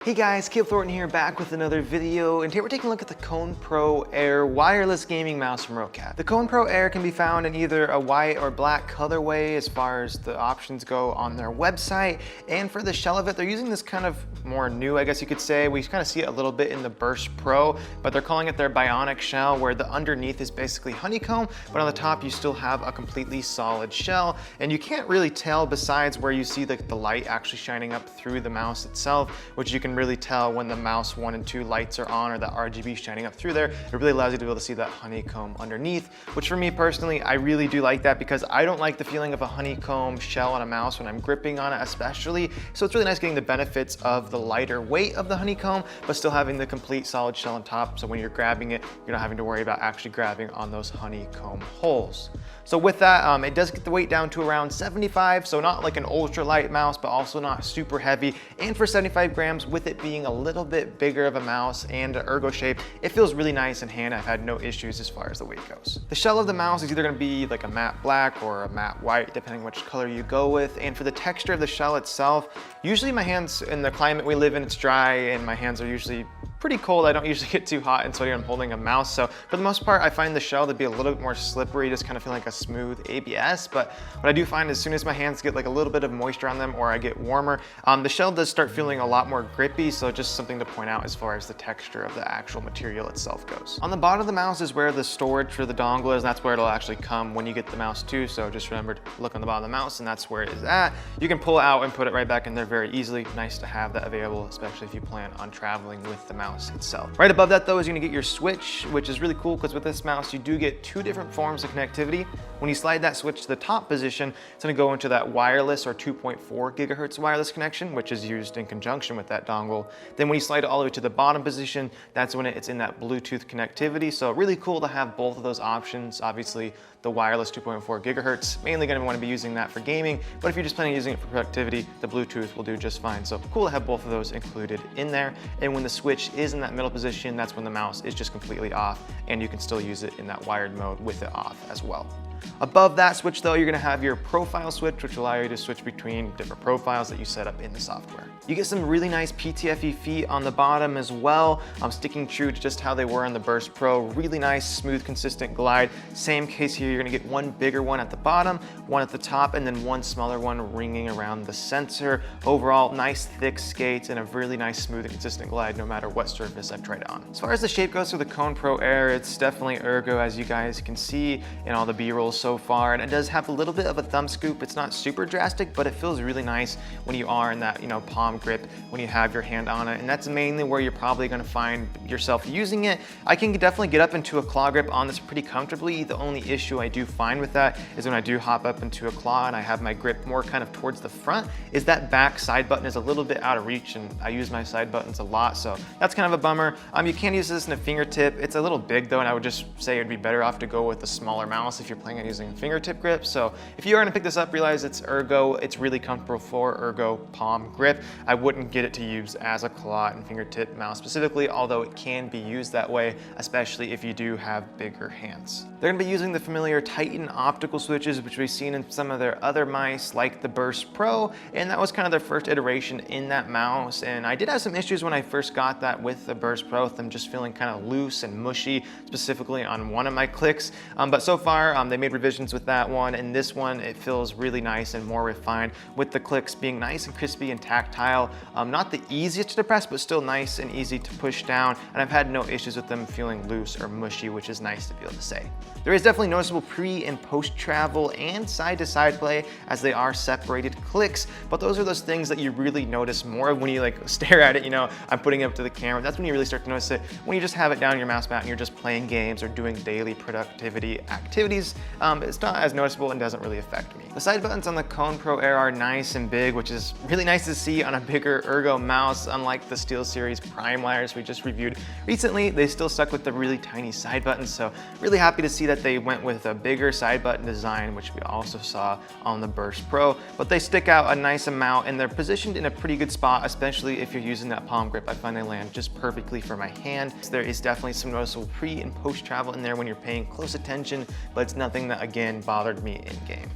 Hey guys, Thornton here, back with another video, and today we're taking a look at the Kone Pro Air Wireless gaming mouse from Roccat. The Kone Pro Air can be found in either a white or black colorway as far as the options go on their website, and for the shell of it, they're using this kind of more new, I guess you could say. We kind of see it a little bit in the Burst Pro, but they're calling it their bionic shell, where the underneath is basically honeycomb, but on the top you still have a completely solid shell, and you can't really tell besides where you see the light actually shining up through the mouse itself, which you can really tell when the mouse 1 and 2 lights are on or that RGB shining up through there. It really allows you to be able to see that honeycomb underneath, which for me personally, I really do like that because I don't like the feeling of a honeycomb shell on a mouse when I'm gripping on it especially. So it's really nice getting the benefits of the lighter weight of the honeycomb, but still having the complete solid shell on top. So when you're grabbing it, you're not having to worry about actually grabbing on those honeycomb holes. So with that, it does get the weight down to around 75, so not like an ultra light mouse, but also not super heavy. And for 75 grams, with it being a little bit bigger of a mouse and an ergo shape, it feels really nice in hand. I've had no issues as far as the weight goes. The shell of the mouse is either gonna be like a matte black or a matte white, depending which color you go with. And for the texture of the shell itself, usually my hands, in the climate we live in, it's dry and my hands are usually pretty cold. I don't usually get too hot and sweaty when I'm holding a mouse. So for the most part, I find the shell to be a little bit more slippery, just kind of feel like a smooth ABS. But what I do find as soon as my hands get like a little bit of moisture on them or I get warmer, the shell does start feeling a lot more grippy. So just something to point out as far as the texture of the actual material itself goes. On the bottom of the mouse is where the storage for the dongle is. That's where it'll actually come when you get the mouse too. So just remember to look on the bottom of the mouse and that's where it is at. You can pull it out and put it right back in there very easily. Nice to have that available, especially if you plan on traveling with the mouse itself. Right above that though is gonna get your switch, which is really cool because with this mouse, you do get 2 different forms of connectivity. When you slide that switch to the top position, it's gonna go into that wireless or 2.4 gigahertz wireless connection, which is used in conjunction with that dongle. Then when you slide it all the way to the bottom position, that's when it's in that Bluetooth connectivity. So really cool to have both of those options. Obviously, the wireless 2.4 gigahertz, mainly gonna wanna be using that for gaming, but if you're just planning on using it for productivity, the Bluetooth will do just fine. So cool to have both of those included in there. And when the switch is in that middle position, that's when the mouse is just completely off and you can still use it in that wired mode with it off as well. Above that switch though, you're gonna have your profile switch, which will allow you to switch between different profiles that you set up in the software. You get some really nice PTFE feet on the bottom as well. Sticking true to just how they were on the Burst Pro. Really nice, smooth, consistent glide. Same case here, you're gonna get one bigger one at the bottom, one at the top, and then one smaller one ringing around the sensor. Overall, nice thick skates and a really nice, smooth and consistent glide no matter what surface I've tried it on. As far as the shape goes for the Kone Pro Air, it's definitely ergo, as you guys can see in all the B-rolls so far, and it does have a little bit of a thumb scoop. It's not super drastic, but it feels really nice when you are in that, palm grip, when you have your hand on it, and that's mainly where you're probably gonna find yourself using it. I can definitely get up into a claw grip on this pretty comfortably. The only issue I do find with that is when I do hop up into a claw and I have my grip more kind of towards the front, is that back side button is a little bit out of reach, and I use my side buttons a lot, so that's kind of a bummer. You can use this in a fingertip. It's a little big though, and I would just say it'd be better off to go with a smaller mouse if you're planning on using a fingertip grip. So if you are gonna pick this up, realize it's ergo. It's really comfortable for ergo palm grip. I wouldn't get it to use as a claw and fingertip mouse specifically, although it can be used that way, especially if you do have bigger hands. They're gonna be using the familiar Titan optical switches, which we've seen in some of their other mice like the Burst Pro, and that was kind of their first iteration in that mouse. And I did have some issues when I first got that with the Burst Pro, with them just feeling kind of loose and mushy, specifically on one of my clicks. But so far, they made revisions with that one, and this one, it feels really nice and more refined, with the clicks being nice and crispy and tactile. Not the easiest to press, but still nice and easy to push down, and I've had no issues with them feeling loose or mushy, which is nice to be able to say. There is definitely noticeable pre and post travel and side to side play, as they are separated clicks, but those are those things that you really notice more of when you stare at it. I'm putting it up to the camera. That's when you really start to notice it. When you just have it down your mouse mat and you're just playing games or doing daily productivity activities, it's not as noticeable and doesn't really affect me. The side buttons on the Kone Pro Air are nice and big, which is really nice to see on a bigger ergo mouse. Unlike the SteelSeries Prime wires we just reviewed recently, they still stuck with the really tiny side buttons, so really happy to see that they went with a bigger side button design, which we also saw on the Burst Pro, but they stick out a nice amount and they're positioned in a pretty good spot, especially if you're using that palm grip. I find they land just perfectly for my hand. So there is definitely some noticeable pre and post travel in there when you're paying close attention, but it's nothing that again bothered me in game.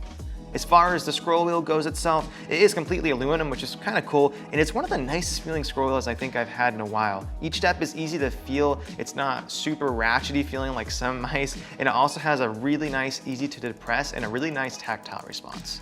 As far as the scroll wheel goes itself, it is completely aluminum, which is kind of cool, and it's one of the nicest feeling scroll wheels I think I've had in a while. Each step is easy to feel, it's not super ratchety feeling like some mice, and it also has a really nice, easy to depress, and a really nice tactile response.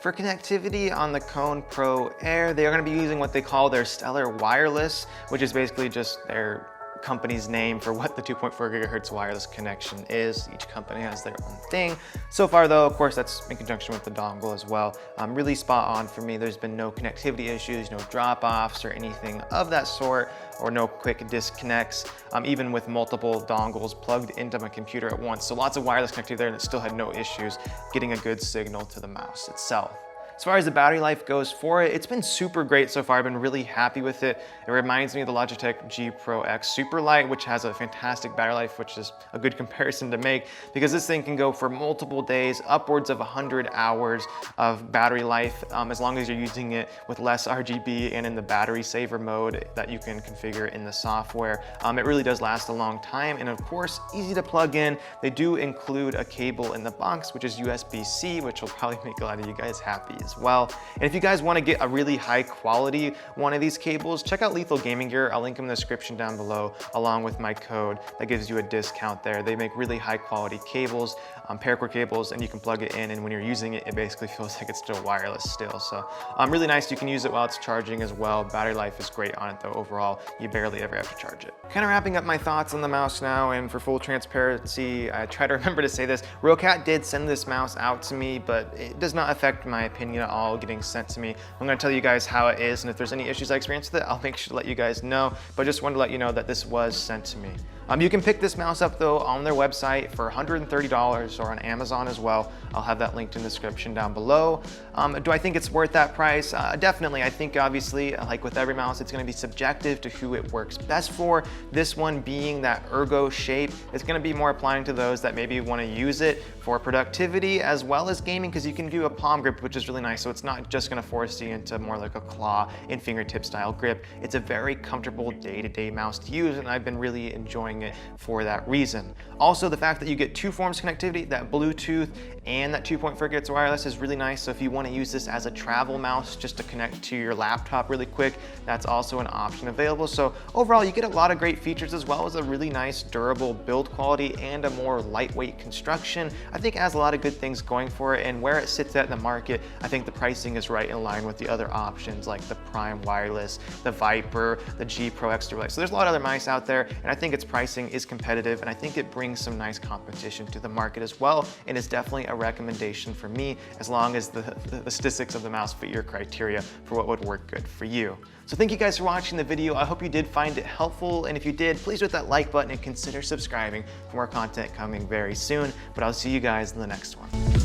For connectivity on the Kone Pro Air, they are going to be using what they call their Stellar Wireless, which is basically just their company's name for what the 2.4 gigahertz wireless connection is. Each company has their own thing. So far though, of course, that's in conjunction with the dongle as well. Really spot on for me. There's been no connectivity issues, no drop-offs or anything of that sort, or no quick disconnects, even with multiple dongles plugged into my computer at once. So lots of wireless connectivity there, and it still had no issues getting a good signal to the mouse itself. As far as the battery life goes for it, it's been super great so far. I've been really happy with it. It reminds me of the Logitech G Pro X Superlight, which has a fantastic battery life, which is a good comparison to make, because this thing can go for multiple days, upwards of 100 hours of battery life, as long as you're using it with less RGB and in the battery saver mode that you can configure in the software. It really does last a long time, and of course, easy to plug in. They do include a cable in the box, which is USB-C, which will probably make a lot of you guys happy as well. And if you guys want to get a really high quality one of these cables, check out LethalGamingGear. I'll link them in the description down below, along with my code that gives you a discount there. They make really high quality cables, paracord cables, and you can plug it in, and when you're using it, it basically feels like it's still wireless still. So really nice. You can use it while it's charging as well. Battery life is great on it though. Overall, you barely ever have to charge it. Kind of wrapping up my thoughts on the mouse now, and for full transparency, I try to remember to say this. Roccat did send this mouse out to me, but it does not affect my opinion at all getting sent to me. I'm going to tell you guys how it is, and if there's any issues I experience with it, I'll make sure to let you guys know, but I just wanted to let you know that this was sent to me. You can pick this mouse up though on their website for $130 or on Amazon as well. I'll have that linked in the description down below. Do I think it's worth that price? Definitely. I think obviously, like with every mouse, it's going to be subjective to who it works best for. This one being that ERGO shape, it's going to be more applying to those that maybe want to use it for productivity as well as gaming, because you can do a palm grip, which is really nice. So it's not just going to force you into more like a claw and fingertip style grip. It's a very comfortable day-to-day mouse to use, and I've been really enjoying it for that reason. Also, the fact that you get two forms of connectivity, that Bluetooth and that 2.4 gigahertz wireless, is really nice. So if you want to use this as a travel mouse just to connect to your laptop really quick, that's also an option available. So overall, you get a lot of great features as well as a really nice durable build quality and a more lightweight construction. I think it has a lot of good things going for it, and where it sits at in the market, I think the pricing is right in line with the other options like the Prime Wireless, the Viper, the G Pro X Superlight. So there's a lot of other mice out there, and I think its pricing is competitive, and I think it brings some nice competition to the market as well, and is definitely a recommendation for me as long as the statistics of the mouse fit your criteria for what would work good for you. So thank you guys for watching the video. I hope you did find it helpful, and if you did, please hit that like button and consider subscribing for more content coming very soon. But I'll see you guys in the next one.